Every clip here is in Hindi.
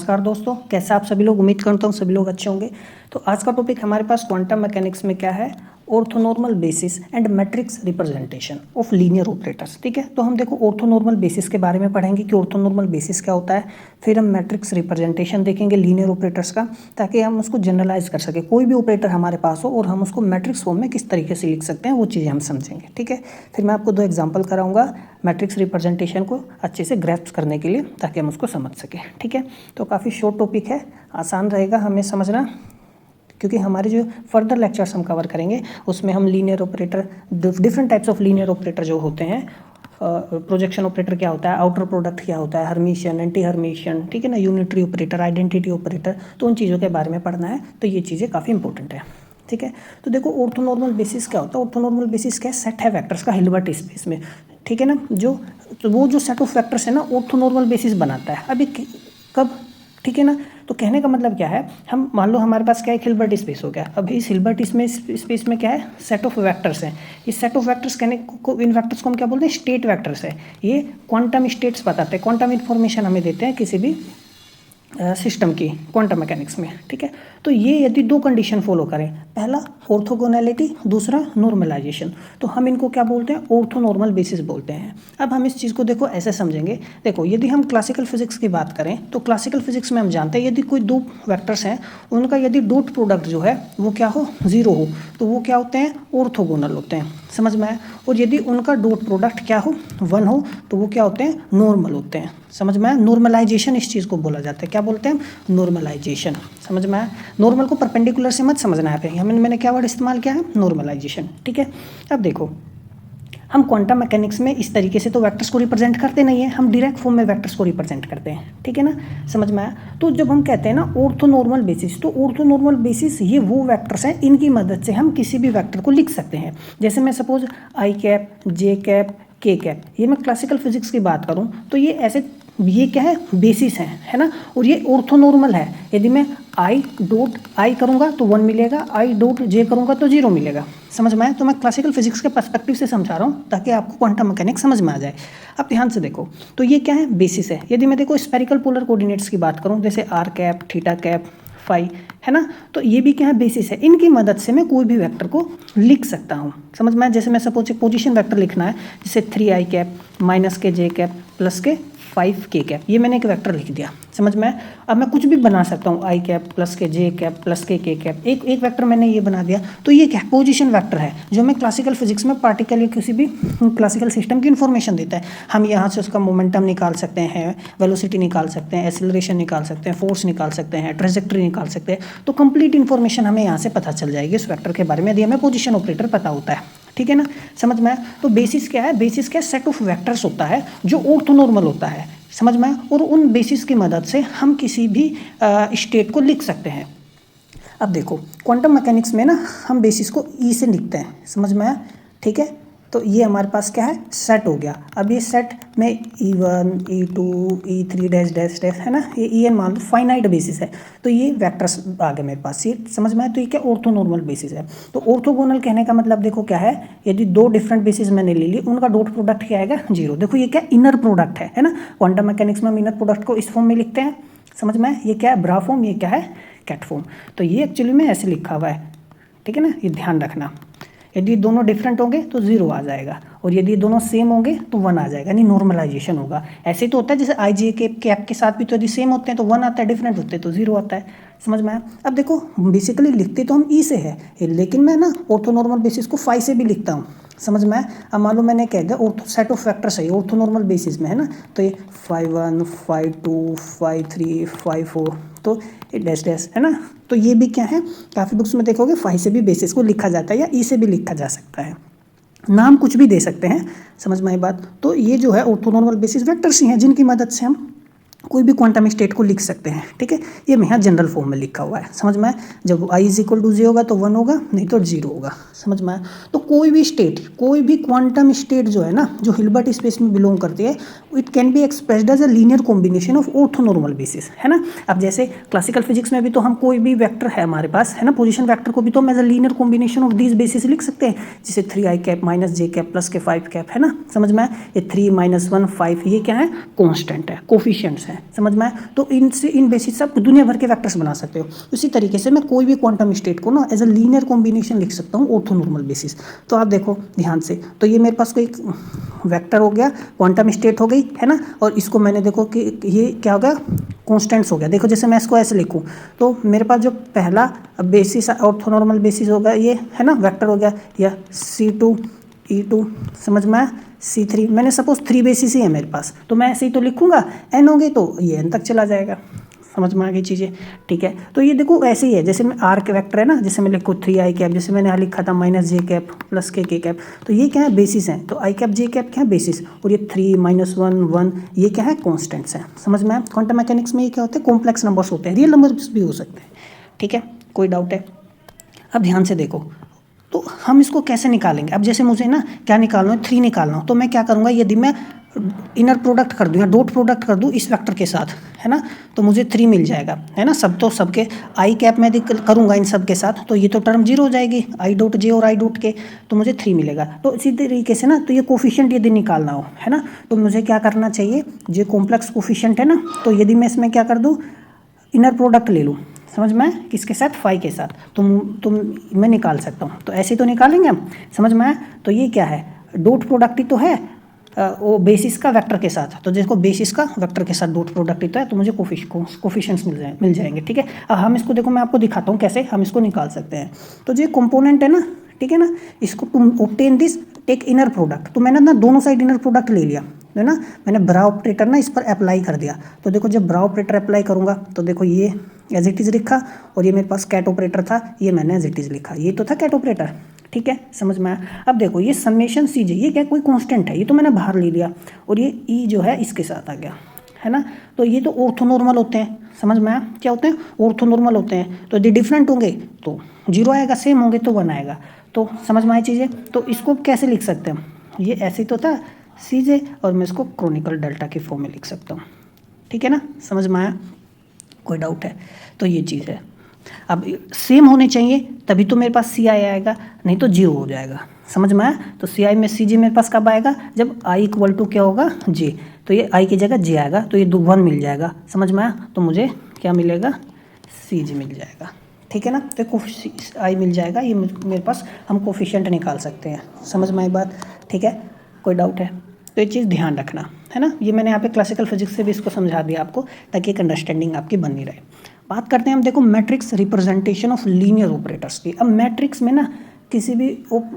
नमस्कार दोस्तों, कैसे आप सभी लोग। उम्मीद करता हूँ सभी लोग अच्छे होंगे। तो आज का टॉपिक हमारे पास क्वांटम मैकेनिक्स में क्या है, orthonormal basis and matrix representation of linear operators. ठीक है, तो हम देखो ऑर्थोनॉर्मल बेसिस के बारे में पढ़ेंगे कि ऑर्थोनॉर्मल बेसिस क्या होता है। फिर हम मैट्रिक्स रिप्रेजेंटेशन देखेंगे लीनियर ऑपरेटर्स का, ताकि हम उसको जनरलाइज कर सकें। कोई भी ऑपरेटर हमारे पास हो और हम उसको मैट्रिक्स फॉर्म में किस तरीके से लिख सकते हैं वो चीज़ें हम समझेंगे। ठीक है, फिर मैं आपको 2 एग्जाम्पल कराऊंगा मैट्रिक्स रिप्रेजेंटेशन को अच्छे से ग्रैस्प करने के लिए, ताकि हम उसको समझ सकें। ठीक है, तो काफ़ी शॉर्ट टॉपिक है, आसान रहेगा हमें समझना, क्योंकि हमारे जो फर्दर लेक्चर्स हम कवर करेंगे उसमें हम linear operator, different types of linear operator जो होते हैं, प्रोजेक्शन ऑपरेटर क्या होता है, आउटर प्रोडक्ट क्या होता है, हर्मिशियन, एंटी हर्मिशियन, ठीक है ना, यूनिटरी ऑपरेटर, आइडेंटिटी ऑपरेटर, तो उन चीज़ों के बारे में पढ़ना है। तो ये चीज़ें काफ़ी इंपॉर्टेंट है। ठीक है, तो देखो ऑर्थोनॉर्मल बेसिस क्या होता है। ऑर्थोनॉर्मल बेसिस क्या है, सेट है वेक्टर्स का हिल्बर्ट स्पेस में। ठीक है ना, तो वो जो सेट ऑफ वेक्टर्स है ना, ऑर्थोनॉर्मल बेसिस बनाता है। अभी कब, ठीक है ना, तो कहने का मतलब क्या है, हम मान लो हमारे पास क्या है, हिल्बर्ट स्पेस हो गया। अब इस हिल्बर्ट स्पेस में क्या है, सेट ऑफ वेक्टर्स हैं। इस सेट ऑफ वेक्टर्स कहने को, इन वेक्टर्स को हम क्या बोलते हैं, स्टेट वेक्टर्स है। ये क्वांटम स्टेट्स बताते हैं, क्वांटम इन्फॉर्मेशन हमें देते हैं किसी भी सिस्टम की क्वांटम मैकेनिक्स में। ठीक है, तो ये यदि 2 कंडीशन फॉलो करें, पहला ऑर्थोगोनैलिटी, दूसरा नॉर्मलाइजेशन, तो हम इनको क्या बोलते हैं, ऑर्थोनॉर्मल बेसिस बोलते हैं। अब हम इस चीज़ को देखो ऐसे समझेंगे। देखो यदि हम क्लासिकल फिजिक्स की बात करें तो क्लासिकल फिजिक्स में हम जानते हैं यदि कोई 2 वेक्टर्स हैं, उनका यदि डॉट प्रोडक्ट जो है वो क्या हो, 0 हो, तो वो क्या होते हैं, ऑर्थोगोनल होते हैं। समझ में आया। और यदि उनका डॉट प्रोडक्ट क्या हो, 1 हो, तो वो क्या होते हैं, नॉर्मल होते हैं। समझ में आया। नॉर्मलाइजेशन इस चीज़ को बोला जाता है, क्या बोलते हैं, नॉर्मलाइजेशन। समझ में आया। नॉर्मल को परपेंडिकुलर से मत समझना है, मैंने क्या वर्ड इस्तेमाल किया है, नॉर्मलाइजेशन। ठीक है, अब देखो हम क्वांटम मैकेनिक्स में इस तरीके से तो वेक्टर्स को रिप्रेजेंट करते नहीं है, हम डायरेक्ट फॉर्म में वेक्टर्स को रिप्रेजेंट करते हैं। ठीक है ना, समझ में आया। तो जब हम कहते हैं ना ऑर्थोनॉर्मल बेसिस, तो ऑर्थोनॉर्मल बेसिस ये वो वेक्टर्स हैं, इनकी मदद से हम किसी भी वेक्टर को लिख सकते हैं। जैसे मैं suppose I cap, J cap, के कैप, ये मैं क्लासिकल फिजिक्स की बात करूं तो ये ऐसे, ये क्या है, बेसिस है ना, और ये ऑर्थोनॉर्मल है। यदि मैं आई डॉट आई करूंगा तो 1 मिलेगा, आई डॉट जे करूंगा तो 0 मिलेगा। समझ में आया। तो मैं क्लासिकल फिजिक्स के पर्सपेक्टिव से समझा रहा हूँ ताकि आपको क्वांटम मैकेनिक्स समझ में आ जाए। अब ध्यान से देखो, तो ये क्या है, बेसिस है। यदि मैं देखो स्फेरिकल पोलर कोऑर्डिनेट्स की बात करूँ, जैसे R cap, theta cap, phi, है ना, तो ये भी क्या है, बेसिस है। इनकी मदद से मैं कोई भी वेक्टर को लिख सकता हूँ। समझ में आया। जैसे मैं सपोज एक पोजीशन वेक्टर लिखना है, जैसे 3 आई कैप माइनस के जे कैप प्लस के 5 के कैप, ये मैंने एक वेक्टर लिख दिया। समझ में आया। अब मैं कुछ भी बना सकता हूँ, आई कैप प्लस के जे कैप प्लस के कैप, एक वेक्टर मैंने ये बना दिया। तो ये क्या है, पोजीशन वेक्टर है, जो हमें क्लासिकल फिजिक्स में पार्टिकल या किसी भी क्लासिकल सिस्टम की इन्फॉर्मेशन देता है। हम यहाँ से उसका मोमेंटम निकाल सकते हैं, वेलोसिटी निकाल सकते हैं, एक्सेलरेशन निकाल सकते हैं, फोर्स निकाल सकते हैं, ट्रेजेक्टरी निकाल सकते हैं। तो कंप्लीट इन्फॉर्मेशन हमें यहाँ से पता चल जाएगी उस वेक्टर के बारे में, यदि हमें पोजीशन ऑपरेटर पता होता है। ठीक है ना, समझ में आया। तो बेसिस क्या है, बेसिस क्या, सेट ऑफ वेक्टर्स होता है जो ऑर्थोनॉर्मल होता है। समझ में आया। और उन बेसिस की मदद से हम किसी भी स्टेट को लिख सकते हैं। अब देखो क्वांटम मैकेनिक्स में ना हम बेसिस को ई से लिखते हैं। समझ में आया। ठीक है, तो ये हमारे पास क्या है, सेट हो गया। अब ये सेट में E1, E2, E3 dash dash dash, है ना, ये En मान लो फाइनाइट बेसिस है। तो ये वेक्टर्स आ गए मेरे पास, ये समझ में आया। तो ये क्या, ऑर्थोनॉर्मल बेसिस है। तो ऑर्थोगोनल कहने का मतलब देखो क्या है, यदि 2 डिफरेंट बेसिस मैंने ले ली, उनका डॉट प्रोडक्ट क्या आएगा, 0। देखो ये क्या, इनर प्रोडक्ट है ना। क्वांटम मैकेनिक्स में हम इनर प्रोडक्ट को इस फॉर्म में लिखते हैं। समझ में आया। ये क्या है, ब्रा फॉर्म, ये क्या है, कैट फॉर्म। तो ये एक्चुअली में ऐसे लिखा हुआ है। ठीक है ना, ये ध्यान रखना। यदि दोनों डिफरेंट होंगे तो 0 आ जाएगा, और यदि दोनों सेम होंगे तो 1 आ जाएगा, यानी नॉर्मलाइजेशन होगा। ऐसे तो होता है, जैसे आई जे के कैप के साथ भी तो यदि सेम होते हैं तो 1 आता है, डिफरेंट होते हैं तो 0 आता है। समझ में आया। अब देखो बेसिकली लिखते तो हम ई से है, लेकिन मैं ना ऑर्थोनॉर्मल बेसिस को फाई से भी लिखता हूँ। समझ में आया। अब मान लो मैंने कह दिया ऑर्थो सेट ऑफ वेक्टर्स है ऑर्थोनॉर्मल बेसिस में, है ना, तो ये 5 1 5 2 5 3 5 4, तो ये डैश डैश, है ना। तो ये भी क्या है, काफ़ी बुक्स में देखोगे फाई से भी बेसिस को लिखा जाता है, या ई से भी लिखा जा सकता है। नाम कुछ भी दे सकते हैं। समझ में आई बात। तो ये जो है ऑर्थोनॉर्मल बेसिस वेक्टर्स ही हैं, जिनकी मदद से हम कोई भी क्वांटम स्टेट को लिख सकते हैं। ठीक है, ये यहाँ जनरल फॉर्म में लिखा हुआ है। समझ में आया। जब i इज इक्वल टू 0 होगा तो 1 होगा, नहीं तो 0 होगा। समझ में आया। तो कोई भी स्टेट, कोई भी क्वांटम स्टेट जो है ना, जो हिल्बर्ट स्पेस में बिलोंग करती है, it can be expressed as a linear combination of orthonormal basis, है ना। अब जैसे क्लासिकल फिजिक्स में भी तो हम कोई भी वेक्टर है हमारे पास, है ना, पोजीशन वेक्टर को भी तो हम as a linear combination of these basis लिख सकते हैं, जैसे 3 I cap minus J cap plus K 5 cap, है ना। समझ में आया। ये 3 - 1 5, ये क्या है, कॉन्स्टेंट है, कोफिशिएंट्स है। हैं, समझ में आया। तो इनसे इन बेसिस से आप दुनिया भर के वेक्टर्स बना सकते हो। उसी तरीके से मैं कोई भी क्वांटम स्टेट को ना एज अ लीनियर कॉम्बिनेशन लिख सकता हूँ ऑर्थोनॉर्मल बेसिस। तो आप देखो ध्यान से, तो ये मेरे पास कोई वेक्टर हो गया, क्वांटम स्टेट हो गई है ना, और इसको मैंने देखो कि ये क्या हो गया, कॉन्स्टेंट्स हो गया। देखो जैसे मैं इसको ऐसे लिखूँ तो मेरे पास जो पहला बेसिस ऑर्थोनॉर्मल बेसिस होगा ये है ना, वेक्टर हो गया, या C2 E2, समझ में आया, C3। मैंने सपोज 3 बेसिस ही है मेरे पास, तो मैं ऐसे ही तो लिखूंगा, n हो गई तो ये n तक चला जाएगा, समझ में आ गई चीज़ें, ठीक है। तो ये देखो ऐसे ही है, जैसे मैं r के वेक्टर है ना, जैसे मैं लिखूँ 3i कैप, जैसे मैंने यहाँ लिखा था -j cap plus k cap, तो ये क्या है, बेसिस हैं। तो i कैप j कैप क्या है, बेसिस, और ये 3 -1 1 ये क्या है, कॉन्स्टेंट्स हैं, समझ में आया। क्वांटम मैकेनिक्स में ये क्या होता है, कॉम्प्लेक्स नंबर्स होते हैं, रियल नंबर्स भी हो सकते हैं, ठीक है, कोई डाउट है। अब ध्यान से देखो, तो हम इसको कैसे निकालेंगे। अब जैसे मुझे ना क्या निकालना है, 3 निकालना हो, तो मैं क्या करूँगा, यदि मैं इनर प्रोडक्ट कर दूँ या डॉट प्रोडक्ट कर दूँ इस वेक्टर के साथ, है ना, तो मुझे 3 मिल जाएगा, है ना। सब तो सबके आई कैप में करूँगा इन सब के साथ, तो ये तो टर्म 0 हो जाएगी, आई डॉट जे और आई डॉट के, तो मुझे 3 मिलेगा। तो इसी तरीके से ना, तो ये कोफिशिएंट यदि निकालना हो, है ना, तो मुझे क्या करना चाहिए, जो कॉम्प्लेक्स कोफिशिएंट है ना, तो यदि मैं इसमें क्या कर दूँ, इनर प्रोडक्ट ले लूँ, समझ में आया, किसके साथ, फाई के साथ, तुम मैं निकाल सकता हूँ। तो ऐसे तो निकालेंगे हम, समझ में आया। तो ये क्या है, डॉट प्रोडक्ट ही तो है वो बेसिस का वेक्टर के साथ, तो देखो बेसिस का वेक्टर के साथ डॉट प्रोडक्ट ही तो है, तो मुझे कोफिशिएंट्स मिल जाएंगे, ठीक है। अब हम इसको देखो, मैं आपको दिखाता हूँ कैसे हम इसको निकाल सकते हैं। तो जो कंपोनेंट है ना, ठीक है ना, इसको तुम obtain this take inner product, तो मैंने ना दोनों साइड इनर प्रोडक्ट ले लिया, है ना, मैंने ब्रा ऑपरेटर ना इस पर अप्लाई कर दिया। तो देखो जब ब्रा ऑपरेटर अप्लाई करूँगा तो देखो ये एज इट इज़ लिखा, और ये मेरे पास कैट ऑपरेटर था, ये मैंने एज इट इज़ लिखा, ये तो था कैट ऑपरेटर, ठीक है, समझ में आया। अब देखो ये समेशन CJ, ये क्या कोई कांस्टेंट है, ये तो मैंने बाहर ले लिया, और ये E जो है इसके साथ आ गया, है ना। तो ये तो ऑर्थोनॉर्मल होते हैं, समझ में आया, क्या होते हैं, ऑर्थोनॉर्मल होते हैं। तो यदि डिफरेंट होंगे तो 0 आएगा, सेम होंगे तो 1 आएगा। तो समझ में आई चीज़ें। तो इसको कैसे लिख सकते हैं, ये ऐसे तो था CJ, और मैं इसको क्रोनिकल डेल्टा के फॉर्म में लिख सकता हूँ, ठीक है ना, समझ में आया, कोई डाउट है। तो ये चीज़ है, अब सेम होने चाहिए तभी तो मेरे पास CI आएगा, नहीं तो 0 हो जाएगा, समझ में आया। तो CI में CJ मेरे पास कब आएगा, जब I इक्वल टू क्या होगा, J, तो ये I की जगह J आएगा, तो ये 1 मिल जाएगा, समझ में आया। तो मुझे क्या मिलेगा, CJ मिल जाएगा, ठीक है ना। तो I मिल जाएगा, ये मेरे पास, हम कोफिशिएंट निकाल सकते हैं, समझ में आई बात, ठीक है, कोई डाउट है। तो ये चीज़ ध्यान रखना, है ना। ये मैंने यहाँ पे क्लासिकल फिजिक्स से भी इसको समझा दिया आपको, ताकि एक अंडरस्टैंडिंग आपकी बनी रहे। बात करते हैं हम, देखो matrix representation of linear operators की। अब मैट्रिक्स में ना किसी भी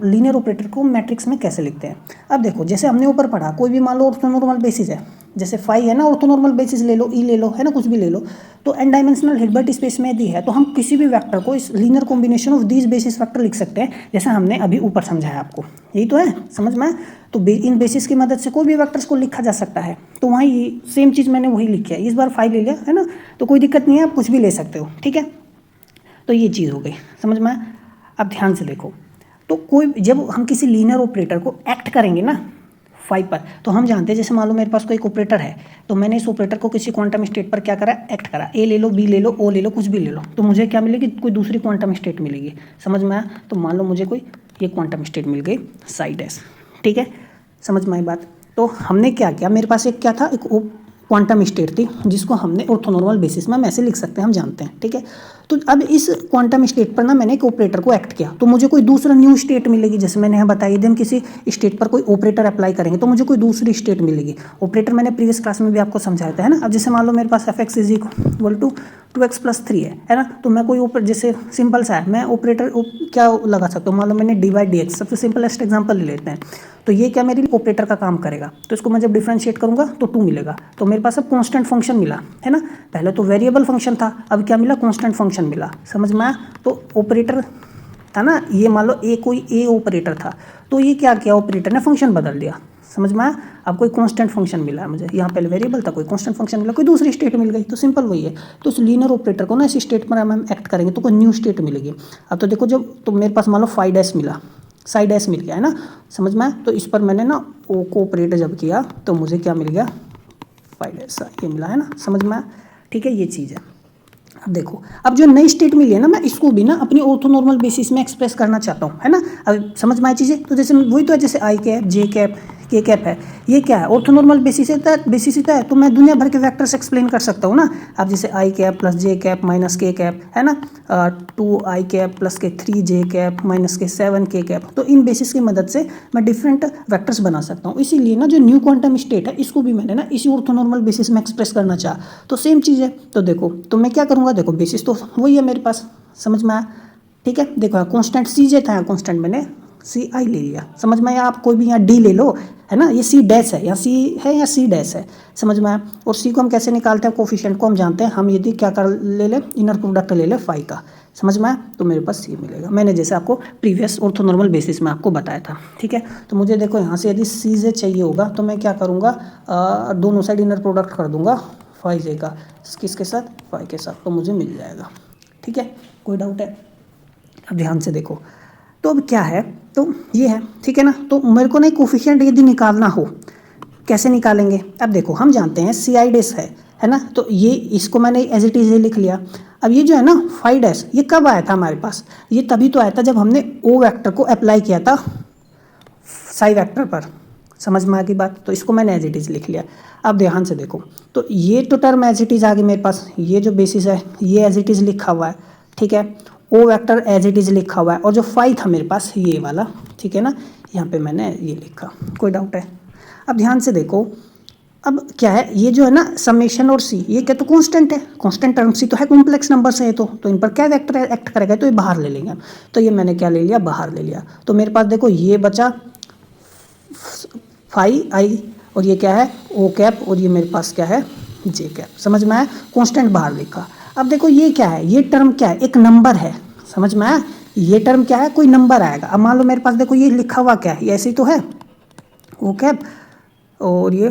लीनियर ऑपरेटर को मैट्रिक्स में कैसे लिखते हैं। अब देखो जैसे हमने ऊपर पढ़ा, कोई भी मान लो ऑर्थोनॉर्मल बेसिस है, जैसे फाई है ना, ऑर्थोनॉर्मल बेसिस ले लो, ई ले लो, है ना, कुछ भी ले लो। तो n डायमेंशनल हिल्बर्ट स्पेस में दी है, तो हम किसी भी वेक्टर को इस linear combination of these basis vector लिख सकते हैं, जैसा हमने अभी ऊपर समझाया आपको, यही तो है, समझ में। तो इन बेसिस की मदद से कोई भी वेक्टर्स को लिखा जा सकता है। तो वहाँ ये सेम चीज़ मैंने वही लिखी है, इस बार फाई ले लिया, है ना, तो कोई दिक्कत नहीं है, आप कुछ भी ले सकते हो, ठीक है। तो ये चीज़ हो गई, समझ में। अब ध्यान से देखो, तो कोई जब हम किसी लीनियर ऑपरेटर को एक्ट करेंगे ना फाई पर, तो हम जानते हैं, जैसे मान लो मेरे पास कोई एक ऑपरेटर है, तो मैंने इस ऑपरेटर को किसी क्वांटम स्टेट पर क्या करा, एक्ट करा, ए ले लो, बी ले लो, ओ ले लो, कुछ भी ले लो, तो मुझे क्या मिलेगी, कोई दूसरी क्वांटम स्टेट मिलेगी, समझ में आया। तो मान लो मुझे कोई ये क्वांटम स्टेट मिल गई साइड एस, ठीक है, समझ में आई बात। तो हमने क्या किया, मेरे पास एक क्या था, एक क्वांटम स्टेट थी, जिसको हमने ऑर्थोनॉर्मल बेसिस में हम ऐसे लिख सकते हैं, हम जानते हैं, ठीक है। तो अब इस क्वांटम स्टेट पर ना मैंने एक ऑपरेटर को एक्ट किया, तो मुझे कोई दूसरा न्यू स्टेट मिलेगी, जैसे मैंने यहाँ बताई थी, हम किसी स्टेट पर कोई ऑपरेटर अप्लाई करेंगे तो मुझे कोई दूसरी स्टेट मिलेगी। ऑपरेटर मैंने प्रीवियस क्लास में भी आपको समझाया था, है ना। अब जैसे मान लो मेरे पास fx is equal to 2x + 3 है ना, तो मैं कोई जैसे सिंपल सा है, मैं ऑपरेटर क्या लगा सकता हूँ, मान लो मैंने dy/dx, सबसे सिंपलेस्ट एग्जाम्पल ले लेते हैं, तो ये क्या मेरी ऑपरेटर का काम करेगा। तो इसको मैं जब डिफरेंशिएट करूंगा तो 2 मिलेगा, तो मेरे पास अब कांस्टेंट फंक्शन मिला, है ना। पहले तो वेरिएबल फंक्शन था, अब क्या मिला, कांस्टेंट फंक्शन मिला, समझ में आया। तो ऑपरेटर था ना, ये मान लो कोई ए ऑपरेटर था, तो ये क्या किया, ऑपरेटर ने फंक्शन बदल दिया, समझ में आया। अब कोई कांस्टेंट फंक्शन मिला है मुझे, यहाँ पहले वेरिएबल था, कोई कांस्टेंट फंक्शन मिला, कोई दूसरी स्टेट मिल गई, तो सिंपल वही है। तो उस लीनियर ऑपरेटर को ना इस स्टेट पर हम एक्ट करेंगे तो कोई न्यू स्टेट मिलेगी। अब तो देखो, जब तो मेरे पास मान लो फाई डैश मिला, साइड एस मिल गया, है ना, समझ में आया। तो इस पर मैंने ना ओ को ऑपरेट जब किया तो मुझे क्या मिल गया, फाइव एस ये मिला, है ना, समझ में आया, ठीक है, ये चीज़ है। अब देखो, अब जो नई स्टेट मिली है ना, मैं इसको भी ना अपनी ऑर्थोनॉर्मल बेसिस में एक्सप्रेस करना चाहता हूँ, है ना। अब समझ में आई चीज़ें। तो जैसे वही तो है, जैसे आई कैप, जे कैप, के कैप है, ये क्या है, ऑर्थोनॉर्मल बेसिस है। तो मैं दुनिया भर के वेक्टर्स एक्सप्लेन कर सकता हूँ ना। अब जैसे आई कैप प्लस जे कैप माइनस के कैप है ना, 2 आई कैप प्लस के 3 जे कैप माइनस के 7 के कैप। तो इन बेसिस की मदद से मैं डिफरेंट वेक्टर्स बना सकता हूँ। इसीलिए ना जो न्यू क्वांटम स्टेट है इसको भी मैंने ना इसी ऑर्थोनॉर्मल बेसिस में एक्सप्रेस करना चाहा। तो सेम चीज़ है। तो देखो, तो मैं क्या करूँगा, देखो बेसिस तो वही है मेरे पास, समझ में आया। ठीक है, देखो कॉन्स्टेंट सी जे था, कॉन्स्टेंट मैंने सी आई ले लिया, समझ में आया। आप कोई भी यहाँ डी ले लो, है ना, ये सी डैश है, या सी है या सी डैश है, समझ में आया। और सी को हम कैसे निकालते हैं, कोफिशिएंट को हम जानते हैं। हम यदि क्या कर ले लें, इनर प्रोडक्ट ले लें फाई का, समझ में आया, तो मेरे पास सी मिलेगा। मैंने जैसे आपको प्रीवियस ऑर्थोनॉर्मल बेसिस में आपको बताया था। ठीक है, तो मुझे देखो यहाँ से यदि सी जे चाहिए होगा तो मैं क्या करूँगा, दोनों साइड इनर प्रोडक्ट कर दूंगा फाई जे का, किसके साथ, फाई के साथ, तो मुझे मिल जाएगा। ठीक है, कोई डाउट है? अब ध्यान से देखो, तो अब क्या है, तो ये है, ठीक है ना। तो मेरे को ना कोफिशिएंट यदि निकालना हो, कैसे निकालेंगे। अब देखो हम जानते हैं सी आई डैश है ना, तो ये इसको मैंने एज इट इज लिख लिया। अब ये जो है ना फाई डैश, ये कब आया था हमारे पास, ये तभी तो आया था जब हमने ओ वेक्टर को अप्लाई किया था साई वेक्टर पर, समझ में आ गई बात। तो इसको मैंने एज इट इज लिख लिया। अब ध्यान से देखो, तो ये तो टर्म एज इट इज आ गई मेरे पास, ये जो बेसिस है ये एज इट इज लिखा हुआ है, ठीक है। ओ वेक्टर एज इट इज लिखा हुआ है, और जो फाई था मेरे पास ये वाला, ठीक है ना, यहाँ पे मैंने ये लिखा। कोई डाउट है? अब ध्यान से देखो, अब क्या है, ये जो है ना समेशन और सी, ये क्या, तो कांस्टेंट है, कांस्टेंट टर्म। सी तो है कॉम्प्लेक्स नंबर से है, तो इन पर क्या वेक्टर एक्ट करेगा, तो ये बाहर ले लेंगे। तो ये मैंने क्या ले लिया, बाहर ले लिया। तो मेरे पास देखो ये बचा फाई आई, और ये क्या है ओ कैप, और ये मेरे पास क्या है जे कैप, समझ में आया। कांस्टेंट बाहर लिखा। अब देखो ये क्या है, ये टर्म क्या है, एक नंबर है, समझ में आया। ये टर्म क्या है, कोई नंबर आएगा। अब मान लो मेरे पास देखो ये लिखा हुआ क्या है, ये ऐसे ही तो है ओ कैप, और ये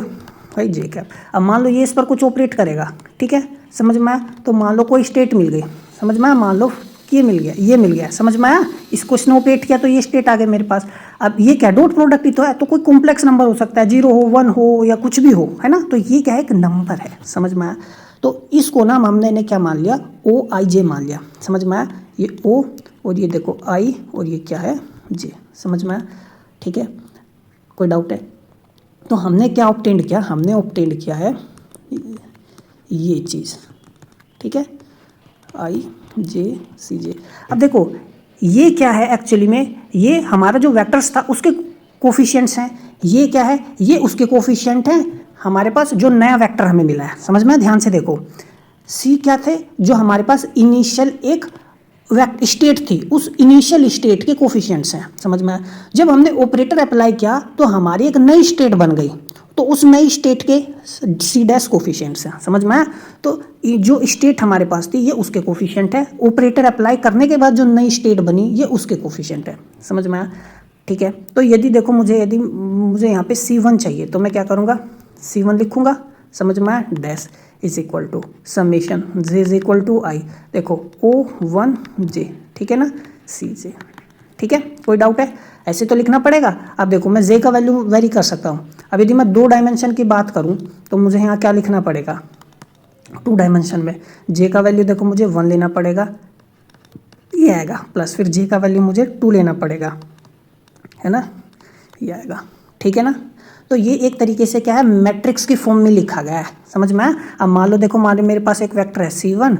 भाई जे कैप। अब मान लो ये इस पर कुछ ऑपरेट करेगा, ठीक है, समझ में आया। तो मान लो कोई स्टेट मिल गई, समझ में आया, मान लो ये मिल गया, ये मिल गया, समझ में आया। इस क्वेश्चन ऑपरेट किया तो ये स्टेट आ गए मेरे पास। अब ये क्या, डॉट प्रोडक्ट ही तो है, तो कोई कॉम्प्लेक्स नंबर हो सकता है, 0 हो 1 हो या कुछ भी हो, है ना। तो ये क्या है, एक नंबर है, समझ में आया। तो इसको ना हमने ने क्या मान लिया, ओ आई जे मान लिया, समझ में आया। ये ओ और ये देखो आई, और ये क्या है जे, समझ में आया। ठीक है, कोई डाउट है? तो हमने क्या ऑब्टेंड किया, हमने ऑब्टेंड किया है ये चीज़, ठीक है, आई जे सी जे। अब देखो ये क्या है, एक्चुअली में ये हमारा जो वेक्टर्स था उसके कोफिशिएंट्स हैं। ये क्या है, ये उसके कोफिशिएंट हैं हमारे पास, जो नया वेक्टर हमें मिला है, समझ में। ध्यान से देखो, सी क्या थे, जो हमारे पास इनिशियल एक स्टेट थी, उस इनिशियल स्टेट के कोफिशिएंट्स हैं, समझ में। जब हमने ऑपरेटर अप्लाई किया तो हमारी एक नई स्टेट बन गई, तो उस नई स्टेट के सी डैश कोफिशिएंट्स हैं, समझ में आया। तो जो स्टेट हमारे पास थी ये उसके कोफिशिएंट है, ऑपरेटर अप्लाई करने के बाद जो नई स्टेट बनी ये उसके कोफिशिएंट है, समझ में आया। ठीक है, तो यदि देखो मुझे यहाँ पे C1 चाहिए तो मैं क्या करूँगा, C1 लिखूँगा, समझ में आया, dash is equal to summation J is equal to I, देखो O1 जे, ठीक है ना, सी जे। ठीक है, कोई डाउट है? ऐसे तो लिखना पड़ेगा। अब देखो मैं जे का वैल्यू वेरी कर सकता हूँ। अब यदि मैं 2 डायमेंशन की बात करूँ तो मुझे यहाँ क्या लिखना पड़ेगा, 2 डायमेंशन में जे का वैल्यू देखो मुझे 1 लेना पड़ेगा, ये आएगा, प्लस फिर जे का वैल्यू मुझे 2 लेना पड़ेगा, है ना, ये आएगा। ठीक है ना, तो ये एक तरीके से क्या है, मैट्रिक्स की फॉर्म में लिखा गया है, समझ में आया। अब मान लो देखो, मान लो मेरे पास एक वेक्टर है C1,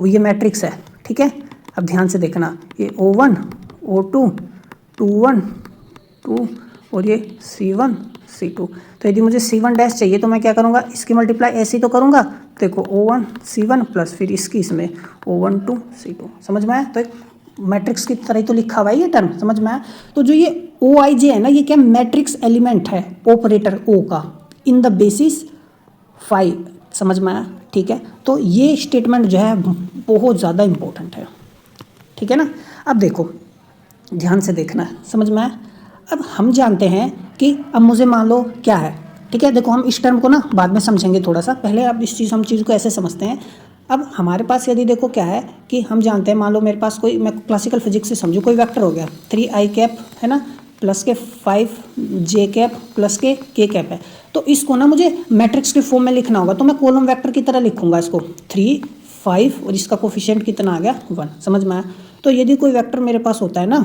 ये मैट्रिक्स है, ठीक है। अब ध्यान से देखना, ये O1 O2 2 1 2 और ये C1 C2। तो यदि मुझे C1 डैश चाहिए तो मैं क्या करूँगा, इसकी मल्टीप्लाई ऐसे ही तो करूँगा, देखो O1 C1 प्लस फिर इसकी इसमें O1 2 C2, समझ में आया। तो एक मैट्रिक्स की तरह ही तो लिखा हुआ है ये टर्म, समझ में आया। तो जो ये ओ आई जे है ना, ये क्या मैट्रिक्स एलिमेंट है ऑपरेटर ओ का इन द बेसिस फाई, समझ में आया। ठीक है, तो ये स्टेटमेंट जो है बहुत ज़्यादा इंपॉर्टेंट है, ठीक है ना। अब देखो ध्यान से देखना है, समझ में आया। अब हम जानते हैं कि अब मुझे मान लो क्या है, ठीक है, देखो हम इस टर्म को ना बाद में समझेंगे थोड़ा सा, पहले अब हम चीज़ को ऐसे समझते हैं। अब हमारे पास यदि देखो क्या है कि हम जानते हैं, मान लो मेरे पास कोई, मैं क्लासिकल फिजिक्स से समझूँ, कोई वेक्टर हो गया 3 आई कैप, है ना, प्लस के 5 जे कैप प्लस के कैप है। तो इसको ना मुझे मैट्रिक्स के फॉर्म में लिखना होगा, तो मैं कॉलम वेक्टर की तरह लिखूंगा इसको, 3 5 और इसका कोफिशिएंट कितना आ गया 1, समझ में आया। तो यदि कोई वेक्टर मेरे पास होता है ना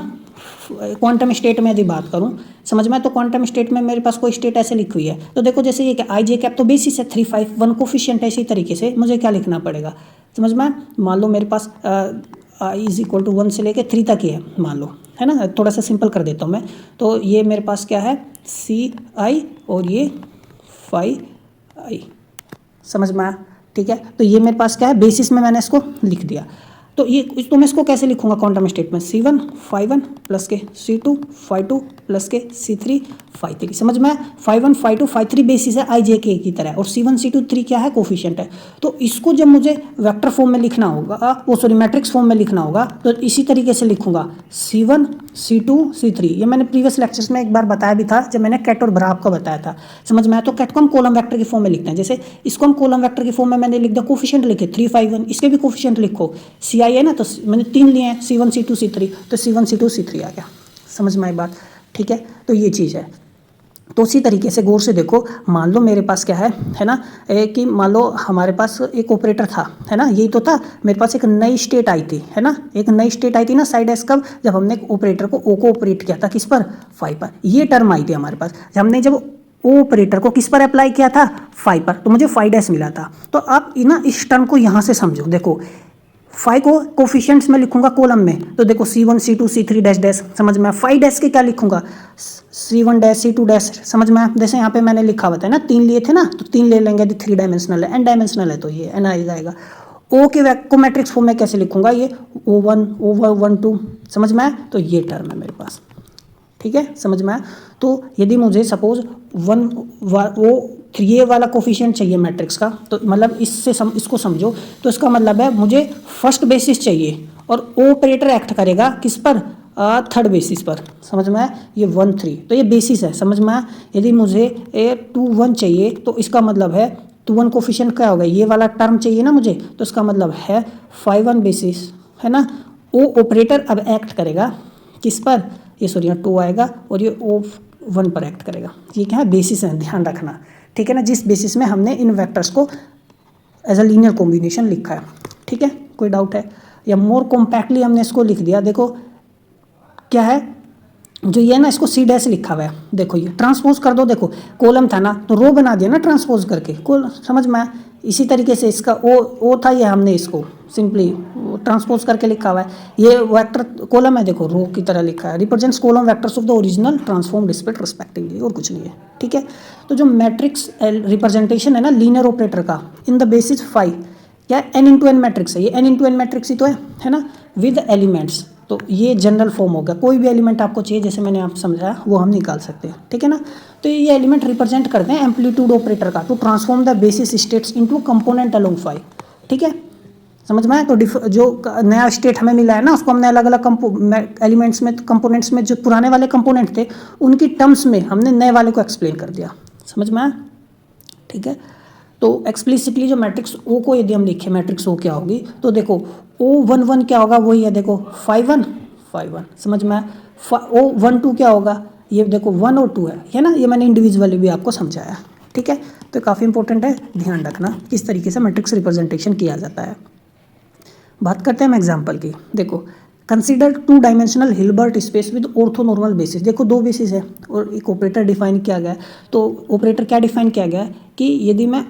क्वांटम स्टेट में यदि बात करूं, समझ में, तो क्वांटम स्टेट में मेरे पास कोई स्टेट ऐसे लिखी हुई है, तो देखो जैसे ये क्या, आई जे कैप तो बेसिस है, 3 5 1 कोफिशिएंट है, इसी तरीके से मुझे क्या लिखना पड़ेगा, समझ में, मान लो मेरे पास आई इज इक्वल टू 1 से लेके 3 तक ही है, मान लो, है ना, थोड़ा सा सिंपल कर देता हूँ मैं, तो ये मेरे पास क्या है, सी आई और ये 5 आई, समझ में आया, ठीक है। तो ये मेरे पास क्या है, बेसिस में मैंने इसको लिख दिया। तो ये तो मैं इसको कैसे लिखूंगा क्वांटम स्टेट में, C1 5 1 प्लस के C2 5 2 प्लस के C3 5 3, समझ में, 5 1 5 2 5 3 बेसिस है आई जे के की तरह, और C1 C2 3 क्या है, कोफिशिएंट है। तो इसको जब मुझे वेक्टर फॉर्म में लिखना होगा, वो सॉरी मैट्रिक्स फॉर्म में लिखना होगा, तो इसी तरीके से लिखूंगा C1 C2 C3। ये मैंने प्रीवियस लेक्चर्स में एक बार बताया भी था, जब मैंने कैट और ब्राफ का बताया था, समझ में आया। तो कैट को हम कॉलम वेक्टर की फॉर्म में लिखते हैं, जैसे इसको हम कॉलम वेक्टर की फॉर्म में मैंने लिख दिया, कोफिशिएंट लिखे 3 5 1, इसके भी कोफिशिएंट लिखो, सी आई है ना, तो मैंने 3 लिए हैं, C1 C2 C3, तो C1 C2 C3 आ गया, समझ में आई बात, ठीक है। तो ये चीज़ है। तो उसी तरीके से गौर से देखो, मान लो मेरे पास क्या है ना, कि मान लो हमारे पास एक ऑपरेटर था, है ना, यही तो था, मेरे पास एक नई स्टेट आई थी, है ना, एक नई स्टेट आई थी ना साइड एस, कब, जब हमने ऑपरेटर को ओ को ऑपरेट किया था, किस पर, 5 पर, ये टर्म आई थी हमारे पास, हमने जब ओ ऑपरेटर को किस पर अप्लाई किया था, 5 पर, तो मुझे 5 डैश मिला था। तो आप ना इस टर्म को यहाँ से समझो, देखो 5 को कोफिशिएंट्स में लिखूंगा कॉलम में, तो देखो C1 C2 C3 dash dash, समझ में, 5 डैश के क्या लिखूंगा, C1 डैश C2 डैश, समझ में, जैसे यहाँ पे मैंने लिखा हुआ था ना, 3 लिए थे ना, तो 3 ले लेंगे, 3 डायमेंशनल है, n डायमेंशनल है, तो ये n आ जाएगा। ओ के को मैट्रिक्स फॉर्म में कैसे लिखूंगा, ये O1 O1 2, समझ में, तो ये टर्म है मेरे पास, ठीक है, समझ में आया। तो यदि मुझे सपोज 3A वाला कोफिशिएंट चाहिए मैट्रिक्स का, तो मतलब इसको समझो, तो इसका मतलब है मुझे फर्स्ट बेसिस चाहिए, और ओ ऑपरेटर एक्ट करेगा किस पर, थर्ड बेसिस पर, समझ में आया, ये 1 3, तो ये बेसिस है, समझ में आया। यदि मुझे 2 1 चाहिए, तो इसका मतलब है 2 1 कोफिशिएंट क्या होगा, ये वाला टर्म चाहिए ना मुझे, तो इसका मतलब है 5 1 बेसिस, है ना, ओ ऑपरेटर अब एक्ट करेगा किस पर, ये सॉरी यहाँ 2 आएगा, और ये O1 पर एक्ट करेगा, ये क्या है, बेसिस है, ध्यान रखना, ठीक है ना, जिस बेसिस में हमने इन वेक्टर्स को एज अ लीनियर कॉम्बिनेशन लिखा है, ठीक है, कोई डाउट है, या मोर कॉम्पैक्टली हमने इसको लिख दिया, देखो क्या है, जो ये ना इसको सी डैश लिखा हुआ है, देखो ये ट्रांसपोज कर दो, देखो कॉलम था ना, तो रो बना दिया ना ट्रांसपोज करके, समझ में आया। इसी तरीके से इसका ओ था, ये हमने इसको सिंपली ट्रांसपोज करके लिखा हुआ है, ये वेक्टर कॉलम है, देखो रो की तरह लिखा है, represents column vectors of the original transform displayed respectively, और कुछ नहीं है, ठीक है। तो जो मैट्रिक्स रिप्रेजेंटेशन है ना लीनियर ऑपरेटर का इन द बेसिस 5, क्या n इंटू एन मैट्रिक्स है, ये n इंटू एन मैट्रिक्स ही तो है ना, विद एलिमेंट्स, तो ये जनरल फॉर्म होगा, कोई भी एलिमेंट आपको चाहिए, जैसे मैंने आप समझाया वो हम निकाल सकते हैं, ठीक है ना। तो ये एलिमेंट रिप्रेजेंट करते हैं एम्पलीट्यूड ऑपरेटर का, to transform the basis states into component along 5, ठीक है, समझ में आया। तो जो नया स्टेट हमें मिला है ना, उसको हमने अलग अलग एलिमेंट्स में, कंपोनेंट्स में, जो पुराने वाले कंपोनेंट थे उनकी टर्म्स में हमने नए वाले को एक्सप्लेन कर दिया, समझ में आया, ठीक है। तो एक्सप्लिसिटली जो मैट्रिक्स ओ को यदि हम लिखें, मैट्रिक्स ओ क्या होगी, तो देखो O1 1 क्या होगा, वही है, देखो 5 1 5 1, समझ में आया। O1 2 क्या होगा, ये देखो 1 और 2 है ना, ये मैंने इंडिविजुअली भी आपको समझाया, ठीक है। तो काफ़ी इंपॉर्टेंट है, ध्यान रखना किस तरीके से मैट्रिक्स रिप्रेजेंटेशन किया जाता है। बात करते हैं हम एग्जाम्पल की, देखो consider 2 dimensional Hilbert space with orthonormal basis, देखो 2 बेसिस है और एक ऑपरेटर डिफाइन किया गया है। तो ऑपरेटर क्या डिफाइन किया गया है कि यदि मैं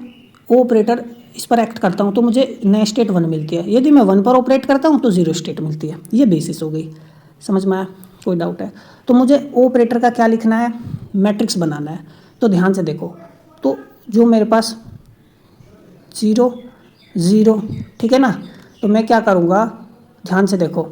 ओ ऑपरेटर इस पर एक्ट करता हूँ तो मुझे नए स्टेट 1 मिलती है, यदि मैं 1 पर ऑपरेट करता हूँ तो 0 स्टेट मिलती है, ये बेसिस हो गई, समझ में आया, कोई डाउट है। तो मुझे ओ ऑपरेटर का क्या लिखना है, मैट्रिक्स बनाना है, तो ध्यान से देखो, तो जो मेरे पास 0 0, ठीक है ना, तो मैं क्या करूँगा, ध्यान से देखो,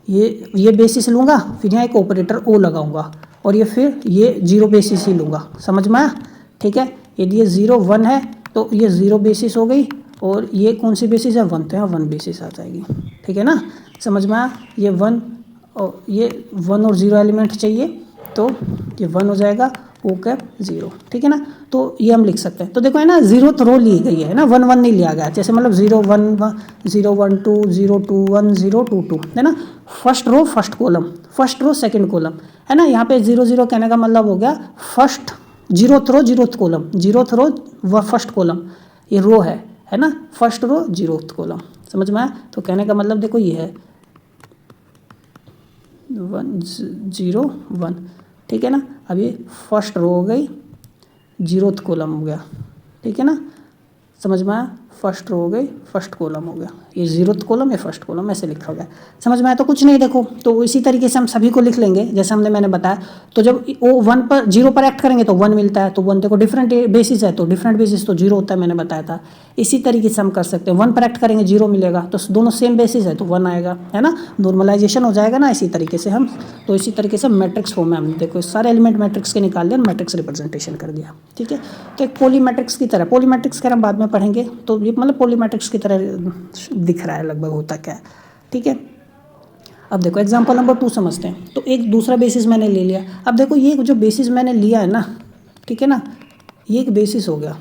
ये बेसिस लूँगा, फिर यहाँ एक ऑपरेटर ओ लगाऊंगा, और ये फिर ये 0 बेसिस ही लूँगा, समझ में आया, ठीक है। यदि ये 0 1 है तो ये 0 बेसिस हो गई, और ये कौन सी बेसिस है, 1, तो यहाँ 1 बेसिस आ जाएगी, ठीक है ना, समझ में आया। ये 1 और ये 1 और 0 एलिमेंट चाहिए, तो ये 1 हो जाएगा, ओ कैप 0, ठीक है ना। तो ये हम लिख सकते हैं, तो देखो है ना, 0th रो ली गई है ना, 1 1 नहीं लिया गया, जैसे मतलब 0 1 0 1 2 0 2 1 0 2 2, है ना, first row first column, first row second column, है ना। यहाँ पे 0 0 कहने का मतलब हो गया फर्स्ट 0th रो 0th कॉलम, 0th रो व फर्स्ट कॉलम, ये रो है ना, फर्स्ट रो 0th कॉलम, समझ में आया। तो कहने का मतलब देखो ये है 1 0 1, ठीक है ना। अब ये फर्स्ट रो हो गई, 0th कॉलम हो गया, ठीक है ना, समझ में आया। फर्स्ट रो हो गई, फर्स्ट कॉलम हो गया, ये 0th कॉलम, ये फर्स्ट कॉलम, ऐसे लिखा गया, समझ में आया। तो कुछ नहीं, देखो तो इसी तरीके से हम सभी को लिख लेंगे जैसे मैंने बताया। तो जब वो 1 पर 0 पर एक्ट करेंगे तो 1 मिलता है, तो 1 देखो डिफरेंट बेसिस है, तो डिफरेंट बेसिस तो 0 होता है, मैंने बताया था। इसी तरीके से हम कर सकते हैं, 1 पर एक्ट करेंगे 0 मिलेगा, तो दोनों सेम बेसिस है तो 1 आएगा, है ना, नॉर्मलाइजेशन हो जाएगा ना इसी तरीके से हम। तो इसी तरीके से मैट्रिक्स फॉर्म में हमने देखो सारे एलिमेंट मैट्रिक्स के निकाल दिया, मैट्रिक्स रिप्रेजेंटेशन कर दिया, ठीक है। तो एक पॉली मैट्रिक्स की तरह, पॉली मैट्रिक्स का हम बाद में पढ़ेंगे, तो ये मतलब पॉली मैट्रिक्स की तरह दिख रहा है लगभग, होता क्या है, ठीक है। अब देखो एग्जांपल नंबर 2 समझते हैं। तो एक दूसरा बेसिस मैंने ले लिया। अब देखो ये जो बेसिस मैंने लिया है ना, ठीक है ना, ये एक बेसिस हो गया।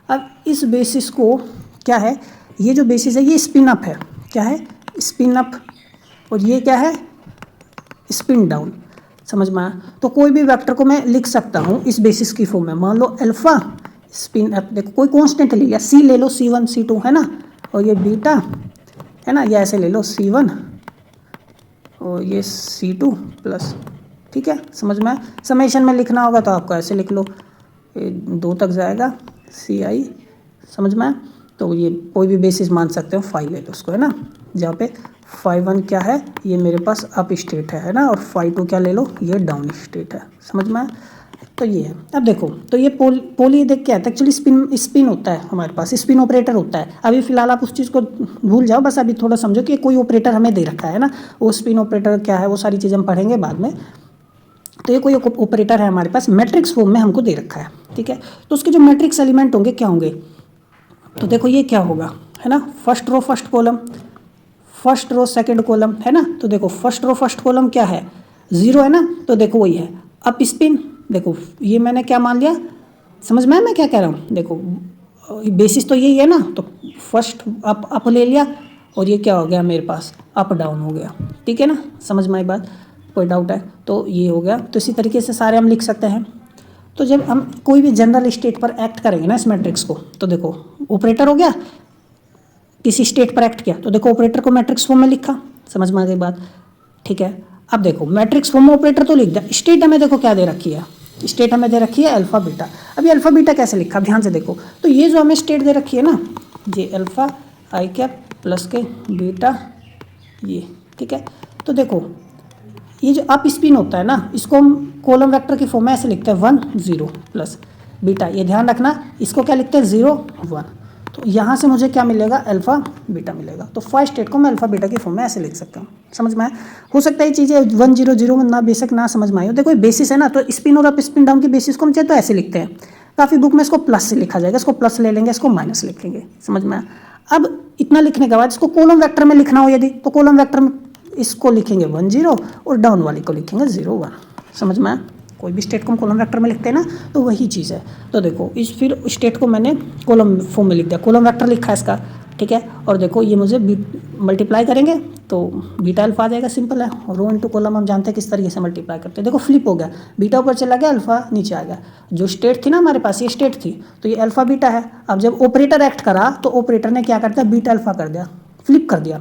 अब इस बेसिस को क्या है, ये जो बेसिस है ये स्पिन अप है, क्या है, स्पिन अप, और ये क्या है, स्पिन डाउन, समझ में आया। तो कोई भी वेक्टर को मैं लिख सकता हूँ इस बेसिस की फॉर्म में। मान लो अल्फा स्पिन अप, देखो कोई कांस्टेंट ले लिया, सी ले लो, C1 C2 है ना, और ये बीटा है ना, ये ऐसे ले लो C1 और ये C2 प्लस, ठीक है, समझ में आया। समेशन में लिखना होगा तो आपको ऐसे लिख लो, 2 तक जाएगा CI, समझ में आया। तो ये कोई भी बेसिस मान सकते हो, फाई ले लो उसको, है ना, जहाँ पे φ1 क्या है, ये मेरे पास अप स्टेट है ना, और φ2 क्या ले लो, ये डाउन स्टेट है, समझ में आया। तो ये है। अब देखो तो ये पोली देख क्या है, एक्चुअली स्पिन होता है हमारे पास, स्पिन ऑपरेटर होता है। अभी फिलहाल आप उस चीज़ को भूल जाओ, बस अभी थोड़ा समझो कि कोई ऑपरेटर हमें दे रखा है ना, वो स्पिन ऑपरेटर क्या है, वो सारी चीज़ हम पढ़ेंगे बाद में। तो ये कोई ऑपरेटर है हमारे पास, मैट्रिक्स फॉर्म में हमको दे रखा है, ठीक है। तो उसके जो मैट्रिक्स एलिमेंट होंगे क्या होंगे, तो देखो ये क्या होगा, है ना, first row first column, first row second column, है ना। तो देखो फर्स्ट रो फर्स्ट कॉलम क्या है, 0 है ना, तो देखो वही है। अप स्पिन, देखो ये मैंने क्या मान लिया, समझ में मैं क्या कह रहा हूँ, देखो बेसिस तो यही है ना, तो फर्स्ट अप ले लिया, और ये क्या हो गया मेरे पास, अप डाउन हो गया, ठीक है ना, समझ में आई बात, कोई डाउट है तो ये हो गया। तो इसी तरीके से सारे हम लिख सकते हैं। तो जब हम कोई भी जनरल स्टेट पर एक्ट करेंगे ना इस मैट्रिक्स को, तो देखो ऑपरेटर हो गया, किसी स्टेट पर एक्ट किया, तो देखो ऑपरेटर को मैट्रिक्स फॉर्म में लिखा, समझ में आ गई बात, ठीक है। अब देखो मैट्रिक्स फॉर्म में ऑपरेटर तो लिख दिया, स्टेट हमें देखो क्या दे रखी है, स्टेट हमें दे रखी है अल्फा बीटा। अब ये अल्फा बीटा कैसे लिखा, ध्यान से देखो, तो ये जो हमें स्टेट दे रखी है ना, ये अल्फा आई कैप प्लस के बीटा, ये ठीक है। तो देखो ये जो अप स्पिन होता है ना, इसको हम कॉलम वेक्टर की फॉर्म में ऐसे लिखते हैं 1 0 प्लस बीटा, ये ध्यान रखना, इसको क्या लिखते हैं 0 1। तो यहाँ से मुझे क्या मिलेगा, अल्फा बीटा मिलेगा। तो फर्स्ट स्टेट को मैं अल्फा बीटा की फॉर्म में ऐसे लिख सकता हूँ, समझ में आया। हो सकता है ये चीज़ें 1 0 0 ना बेशक ना समझ में आई हो, देखो ये बेसिस है ना, तो स्पिन और अप स्पिन डाउन के बेसिस को हम चाहे तो ऐसे लिखते हैं, काफ़ी बुक में इसको प्लस से लिखा जाएगा, इसको प्लस ले लेंगे, इसको माइनस लिखेंगे, समझ में आया। अब इतना लिखने के बाद इसको कॉलम वेक्टर में लिखना हो यदि, तो कॉलम वेक्टर में इसको लिखेंगे 1 0 और डाउन वाली को लिखेंगे 0 1, समझ में आया। कोई भी स्टेट को हम कॉलम वेक्टर में लिखते हैं ना, तो वही चीज़ है। तो देखो इस फिर स्टेट को मैंने कॉलम फॉर्म में लिख दिया, कॉलम वेक्टर लिखा है इसका, ठीक है। और देखो ये मुझे मल्टीप्लाई करेंगे तो बीटा अल्फा आ जाएगा, सिंपल है। और रो इनटू कॉलम हम जानते हैं किस तरीके से मल्टीप्लाई करते हैं। देखो फ्लिप हो गया, बीटा ऊपर चला गया, अल्फा नीचे आ गया। जो स्टेट थी ना हमारे पास, ये स्टेट थी, तो ये अल्फा बीटा है। अब जब ऑपरेटर एक्ट करा तो ऑपरेटर ने क्या कर दिया, बीटा अल्फा कर दिया, फ्लिप कर दिया।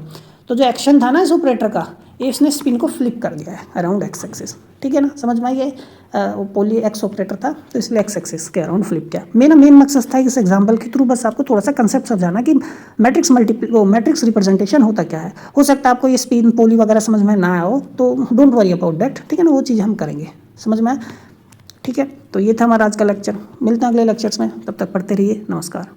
तो जो एक्शन था ना इस ऑपरेटर का, इसने स्पिन को फ्लिप कर दिया है अराउंड एक्स एक्सिस, ठीक है ना, समझ में आई। वो पोली एक्स ऑपरेटर था तो इसलिए एक्स एक्सिस के अराउंड फ्लिप किया। मेरा मेन मकसद था इस एग्जांपल के थ्रू बस आपको थोड़ा सा कंसेप्ट समझाना कि मैट्रिक्स रिप्रेजेंटेशन होता क्या है। हो सकता है आपको ये स्पिन पोली वगैरह समझ में ना आओ, तो डोंट वरी अबाउट दैट, ठीक है ना, वो चीज़ हम करेंगे, समझ में आया, ठीक है। तो ये था हमारा आज का लेक्चर, मिलते हैं अगले लेक्चर्स में, तब तक पढ़ते रहिए, नमस्कार।